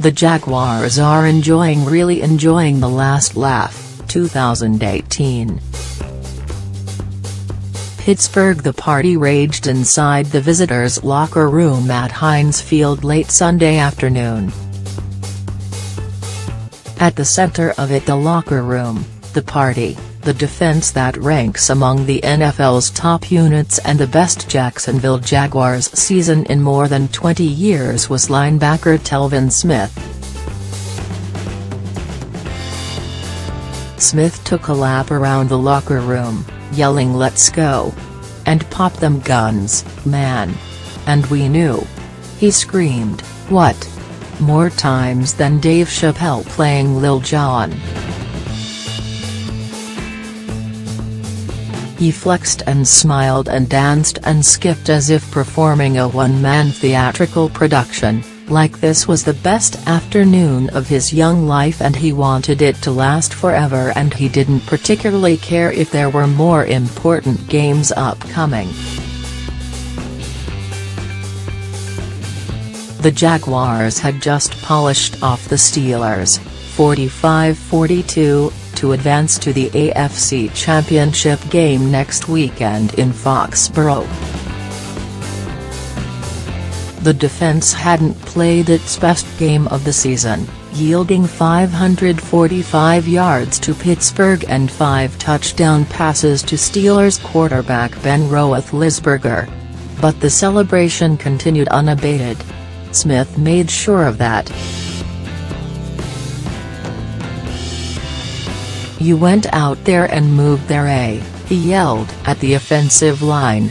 The Jaguars are really enjoying the last laugh, 2018. Pittsburgh. The party raged inside the visitors' locker room at Heinz Field late Sunday afternoon. At the center of it, the locker room, the party, the defense that ranks among the NFL's top units and the best Jacksonville Jaguars season in more than 20 years was linebacker Telvin Smith. Smith took a lap around the locker room, yelling "Let's go!" and "Pop them guns, man!" And we knew. He screamed, "What?" more times than Dave Chappelle playing Lil Jon. He flexed and smiled and danced and skipped as if performing a one-man theatrical production, like this was the best afternoon of his young life and he wanted it to last forever, and he didn't particularly care if there were more important games upcoming. The Jaguars had just polished off the Steelers, 45-42, to advance to the AFC Championship game next weekend in Foxborough. The defense hadn't played its best game of the season, yielding 545 yards to Pittsburgh and 5 touchdown passes to Steelers quarterback Ben Roethlisberger. But the celebration continued unabated. Smith made sure of that. "You went out there and moved their A," he yelled at the offensive line.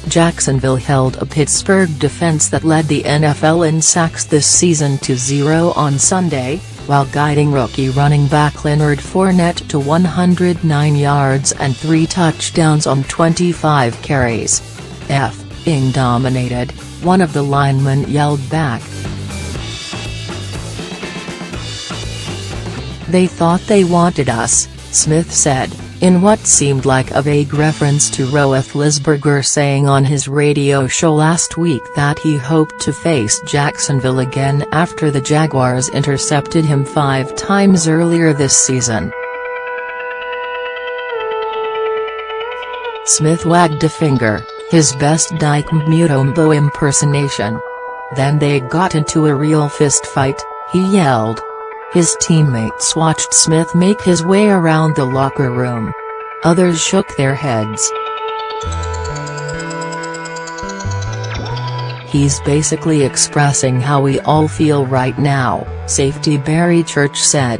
Jacksonville held a Pittsburgh defense that led the NFL in sacks this season to 0 on Sunday, while guiding rookie running back Leonard Fournette to 109 yards and 3 touchdowns on 25 carries. "F***ing dominated," one of the linemen yelled back. "They thought they wanted us," Smith said, in what seemed like a vague reference to Roethlisberger saying on his radio show last week that he hoped to face Jacksonville again after the Jaguars intercepted him 5 times earlier this season. Smith wagged a finger, his best Dyke Mutombo impersonation. "Then they got into a real fist fight," he yelled. His teammates watched Smith make his way around the locker room. Others shook their heads. "He's basically expressing how we all feel right now," safety Barry Church said.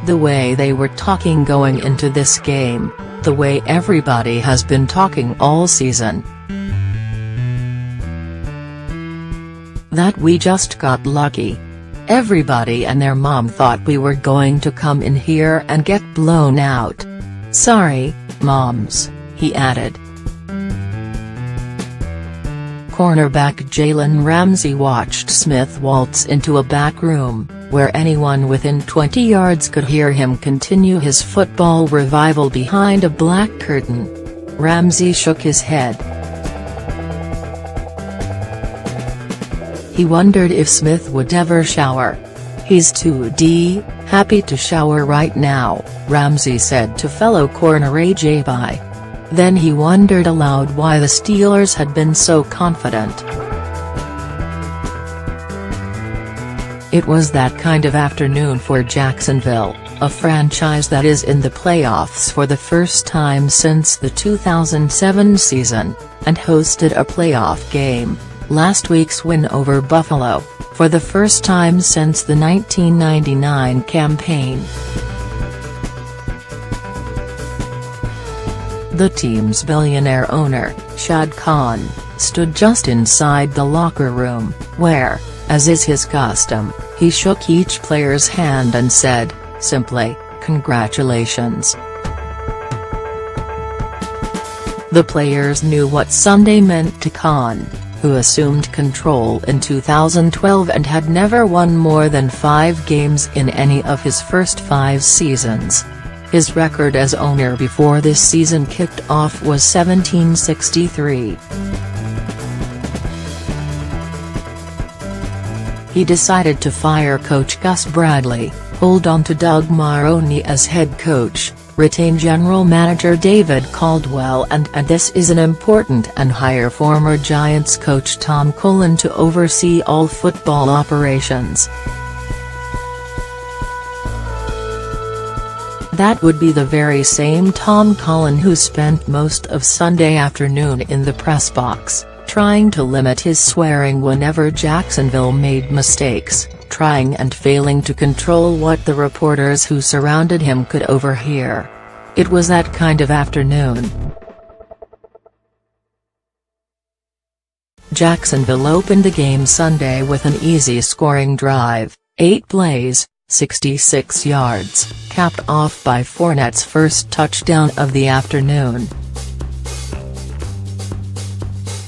"The way they were talking going into this game, the way everybody has been talking all season. That we just got lucky. Everybody and their mom thought we were going to come in here and get blown out. Sorry, moms," he added. Cornerback Jalen Ramsey watched Smith waltz into a back room, where anyone within 20 yards could hear him continue his football revival behind a black curtain. Ramsey shook his head. He wondered if Smith would ever shower. "He's too happy to shower right now," Ramsey said to fellow corner AJ Bye. Then he wondered aloud why the Steelers had been so confident. It was that kind of afternoon for Jacksonville, a franchise that is in the playoffs for the first time since the 2007 season, and hosted a playoff game, last week's win over Buffalo, for the first time since the 1999 campaign. The team's billionaire owner, Shad Khan, stood just inside the locker room, where, as is his custom, he shook each player's hand and said, simply, "Congratulations." The players knew what Sunday meant to Khan, who assumed control in 2012 and had never won more than 5 games in any of his first 5 seasons. His record as owner before this season kicked off was 17-63. he decided to fire coach Gus Bradley, hold on to Doug Marrone as head coach, retain general manager David Caldwell and this is an important and hire former Giants coach Tom Cullen to oversee all football operations. That would be the very same Tom Cullen who spent most of Sunday afternoon in the press box, trying to limit his swearing whenever Jacksonville made mistakes, trying and failing to control what the reporters who surrounded him could overhear. It was that kind of afternoon. Jacksonville opened the game Sunday with an easy scoring drive, 8 plays, 66 yards, capped off by Fournette's first touchdown of the afternoon.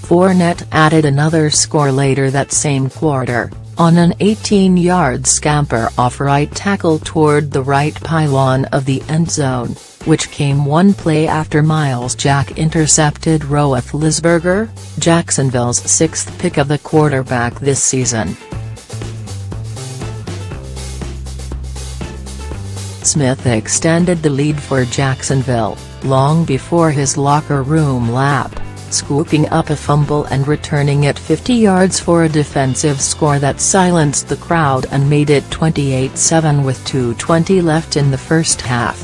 Fournette added another score later that same quarter, on an 18-yard scamper off right tackle toward the right pylon of the end zone, which came one play after Miles Jack intercepted Roethlisberger, Jacksonville's 6th pick of the quarterback this season. Smith extended the lead for Jacksonville, long before his locker room lap, scooping up a fumble and returning it 50 yards for a defensive score that silenced the crowd and made it 28-7 with 2:20 left in the first half.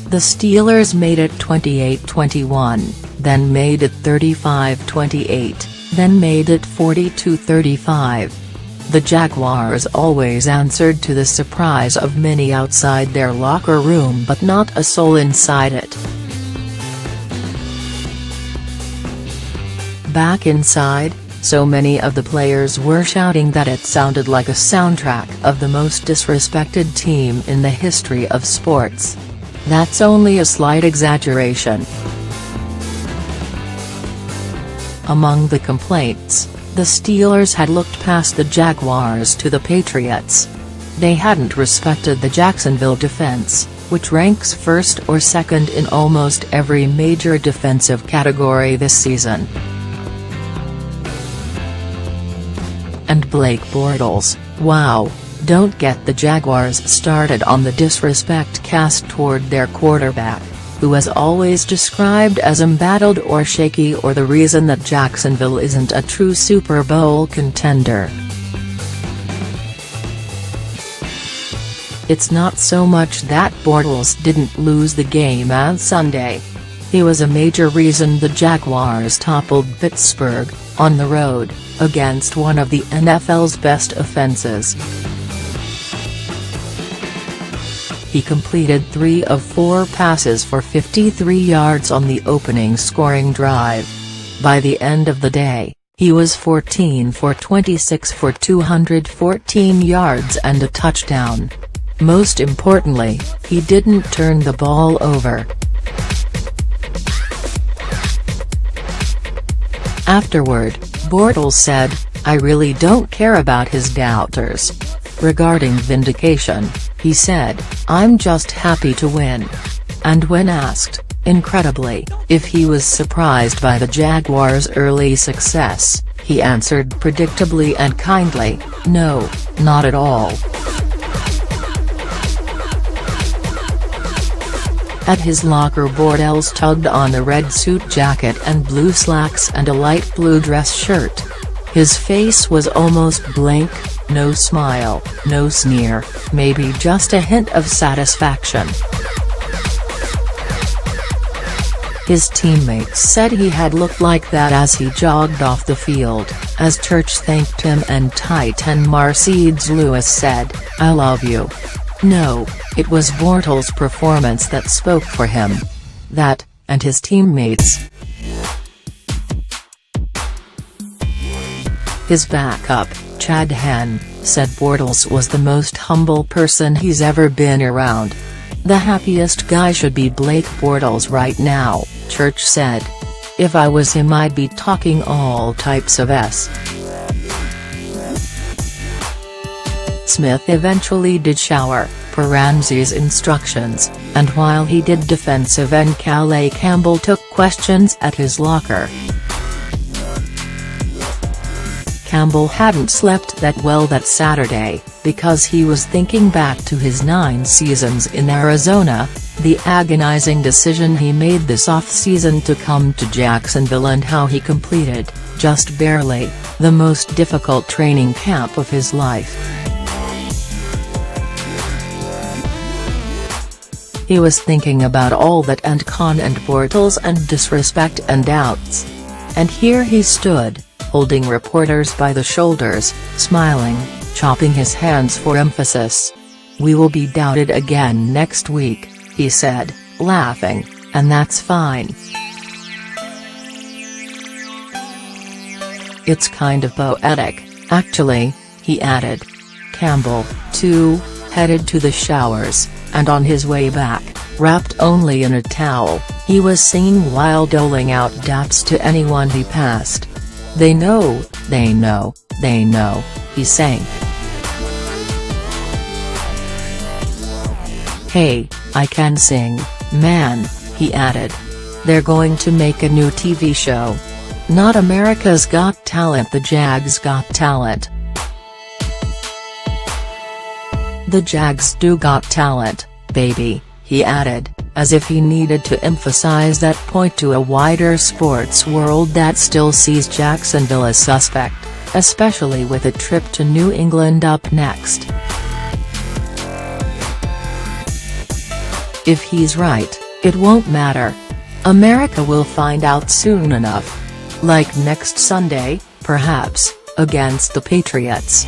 The Steelers made it 28-21, then made it 35-28, then made it 42-35. The Jaguars always answered to the surprise of many outside their locker room but not a soul inside it. Back inside, so many of the players were shouting that it sounded like a soundtrack of the most disrespected team in the history of sports. That's only a slight exaggeration. Among the complaints, the Steelers had looked past the Jaguars to the Patriots. They hadn't respected the Jacksonville defense, which ranks first or second in almost every major defensive category this season. And Blake Bortles, wow, don't get the Jaguars started on the disrespect cast toward their quarterback, who was always described as embattled or shaky or the reason that Jacksonville isn't a true Super Bowl contender. It's not so much that Bortles didn't lose the game on Sunday. He was a major reason the Jaguars toppled Pittsburgh, on the road, against one of the NFL's best offenses. He completed 3 of 4 passes for 53 yards on the opening scoring drive. By the end of the day, he was 14 for 26 for 214 yards and a touchdown. Most importantly, he didn't turn the ball over. Afterward, Bortles said, "I really don't care about his doubters." Regarding vindication, he said, "I'm just happy to win." And when asked, incredibly, if he was surprised by the Jaguars' early success, he answered predictably and kindly, "No, not at all." At his locker, Bortles tugged on a red suit jacket and blue slacks and a light blue dress shirt. His face was almost blank, no smile, no sneer, maybe just a hint of satisfaction. His teammates said he had looked like that as he jogged off the field, as Church thanked him and tight end Mercedes Lewis said, "I love you." No, it was Bortles' performance that spoke for him. That, and his teammates. His backup, Chad Henne, said Bortles was the most humble person he's ever been around. "The happiest guy should be Blake Bortles right now," Church said. "If I was him I'd be talking all types of s." Smith eventually did shower, per Ramsey's instructions, and while he did, defensive end Calais Campbell took questions at his locker. Campbell hadn't slept that well that Saturday, because he was thinking back to his 9 seasons in Arizona, the agonizing decision he made this off-season to come to Jacksonville and how he completed, just barely, the most difficult training camp of his life. He was thinking about all that and con and Bortles and disrespect and doubts. And here he stood, holding reporters by the shoulders, smiling, chopping his hands for emphasis. "We will be doubted again next week," he said, laughing, "and that's fine. It's kind of poetic, actually," he added. Campbell, too, headed to the showers, and on his way back, wrapped only in a towel, he was singing while doling out daps to anyone he passed. "They know, they know, they know," he sang. "Hey, I can sing, man," he added. "They're going to make a new TV show. Not America's Got Talent, the Jags Got Talent. The Jags do got talent, baby," he added, as if he needed to emphasize that point to a wider sports world that still sees Jacksonville as suspect, especially with a trip to New England up next. If he's right, it won't matter. America will find out soon enough. Like next Sunday, perhaps, against the Patriots.